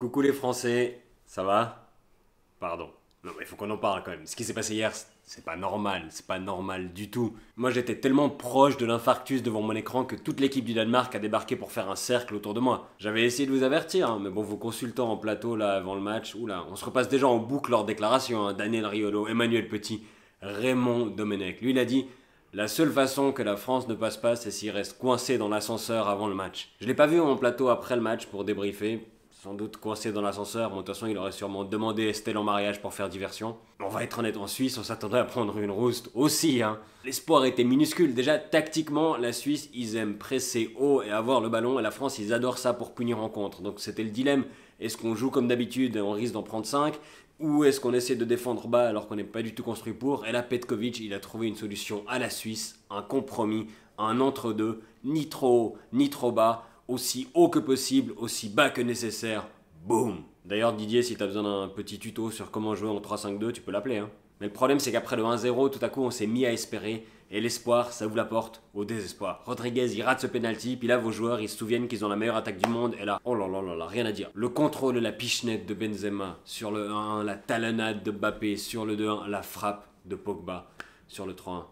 Coucou les Français, ça va? Pardon. Non mais il faut qu'on en parle quand même. Ce qui s'est passé hier, c'est pas normal du tout. Moi j'étais tellement proche de l'infarctus devant mon écran que toute l'équipe du Danemark a débarqué pour faire un cercle autour de moi. J'avais essayé de vous avertir, hein, mais bon, vos consultants en plateau là avant le match, oula, on se repasse déjà en boucle leurs déclarations, hein. Daniel Riolo, Emmanuel Petit, Raymond Domenech. Lui il a dit: la seule façon que la France ne passe pas, c'est s'il reste coincé dans l'ascenseur avant le match. Je l'ai pas vu en plateau après le match pour débriefer. Sans doute coincé dans l'ascenseur. Bon, de toute façon, il aurait sûrement demandé Estelle en mariage pour faire diversion. On va être honnête, en Suisse, on s'attendrait à prendre une rouste aussi, hein. L'espoir était minuscule. Déjà, tactiquement, la Suisse, ils aiment presser haut et avoir le ballon. Et la France, ils adorent ça pour punir en contre. Donc c'était le dilemme. Est-ce qu'on joue comme d'habitude et on risque d'en prendre 5, ou est-ce qu'on essaie de défendre bas alors qu'on n'est pas du tout construit pour? Et là, Petkovic, il a trouvé une solution à la Suisse, un compromis, un entre-deux, ni trop haut, ni trop bas, aussi haut que possible, aussi bas que nécessaire. Boum. D'ailleurs, Didier, si t'as besoin d'un petit tuto sur comment jouer en 3-5-2, tu peux l'appeler, hein. Mais le problème, c'est qu'après le 1-0, tout à coup, on s'est mis à espérer. Et l'espoir, ça ouvre la porte au désespoir. Rodriguez, il rate ce penalty. Puis là, vos joueurs, ils se souviennent qu'ils ont la meilleure attaque du monde. Et là, oh là là là là, rien à dire. Le contrôle et la pichenette de Benzema sur le 1-1, la talonnade de Mbappé sur le 2-1, la frappe de Pogba sur le 3-1.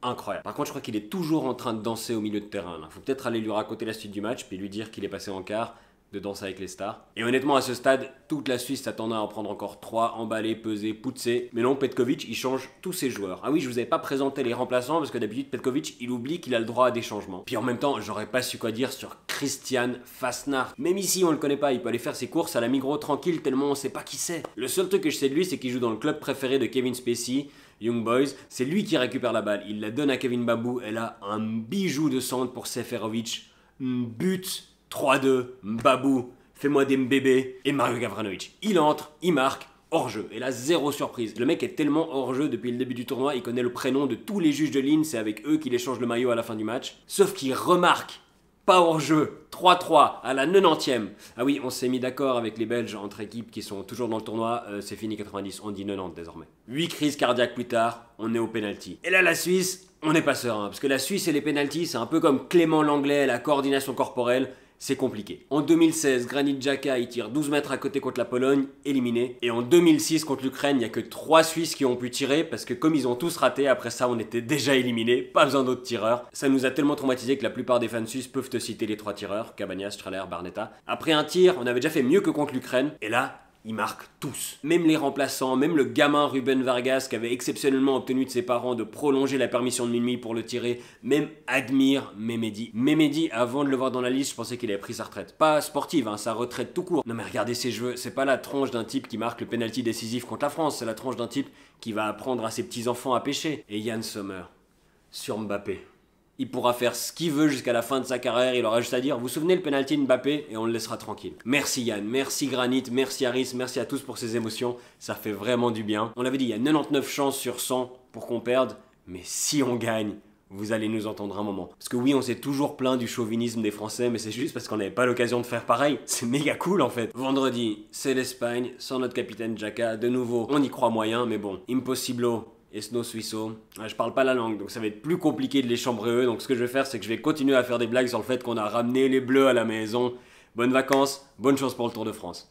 Incroyable. Par contre, je crois qu'il est toujours en train de danser au milieu de terrain. Là. Faut peut-être aller lui raconter la suite du match, puis lui dire qu'il est passé en quart, de danser avec les stars. Et honnêtement, à ce stade, toute la Suisse s'attendait à en prendre encore 3, emballés, pesés, poussés. Mais non, Petkovic, il change tous ses joueurs. Ah oui, je vous avais pas présenté les remplaçants, parce que d'habitude, Petkovic, il oublie qu'il a le droit à des changements. Puis en même temps, j'aurais pas su quoi dire sur Christian Fasnacht. Même ici, on le connaît pas, il peut aller faire ses courses à la Migros tranquille, tellement on sait pas qui c'est. Le seul truc que je sais de lui, c'est qu'il joue dans le club préféré de Kevin Spacey, Young Boys, c'est lui qui récupère la balle, il la donne à Kevin Babou, et là, un bijou de centre pour Seferovic, but, 3-2, Babou, fais-moi des mbébés, et Mario Gavranovic. Il entre, il marque, hors-jeu, et là, zéro surprise. Le mec est tellement hors-jeu depuis le début du tournoi, il connaît le prénom de tous les juges de ligne, c'est avec eux qu'il échange le maillot à la fin du match, sauf qu'il remarque pas hors jeu, 3-3 à la 90e. Ah oui, on s'est mis d'accord avec les Belges entre équipes qui sont toujours dans le tournoi, c'est fini 90, on dit 90 désormais. 8 crises cardiaques plus tard, on est au penalty. Et là la Suisse, on n'est pas serein, parce que la Suisse et les penalties, c'est un peu comme Clément Langlais, la coordination corporelle. C'est compliqué. En 2016, Granit Xhaka, il tire 12 mètres à côté contre la Pologne, éliminé. Et en 2006, contre l'Ukraine, il n'y a que 3 Suisses qui ont pu tirer, parce que comme ils ont tous raté, après ça, on était déjà éliminés, pas besoin d'autres tireurs. Ça nous a tellement traumatisé que la plupart des fans suisses peuvent te citer les 3 tireurs, Cabanas, Straller, Barnetta. Après un tir, on avait déjà fait mieux que contre l'Ukraine, et là, ils marquent tous. Même les remplaçants, même le gamin Ruben Vargas qui avait exceptionnellement obtenu de ses parents de prolonger la permission de Mimi pour le tirer, même admire Mehmedi. Mehmedi, avant de le voir dans la liste, je pensais qu'il avait pris sa retraite. Pas sportive, hein, sa retraite tout court. Non mais regardez ses cheveux, c'est pas la tronche d'un type qui marque le penalty décisif contre la France, c'est la tronche d'un type qui va apprendre à ses petits-enfants à pêcher. Et Yann Sommer, sur Mbappé. Il pourra faire ce qu'il veut jusqu'à la fin de sa carrière, il aura juste à dire: vous vous souvenez le penalty de Mbappé, et on le laissera tranquille. Merci Yann, merci Granit, merci Harris, merci à tous pour ces émotions, ça fait vraiment du bien. On l'avait dit, il y a 99 chances sur 100 pour qu'on perde, mais si on gagne, vous allez nous entendre un moment. Parce que oui, on s'est toujours plaint du chauvinisme des Français, mais c'est juste parce qu'on n'avait pas l'occasion de faire pareil. C'est méga cool en fait. Vendredi, c'est l'Espagne, sans notre capitaine Xhaka. De nouveau, on y croit moyen, mais bon, impossiblo. Esno Suisso. Je parle pas la langue, donc ça va être plus compliqué de les chambrer eux. Donc ce que je vais faire, c'est que je vais continuer à faire des blagues sur le fait qu'on a ramené les Bleus à la maison. Bonnes vacances, bonne chance pour le Tour de France.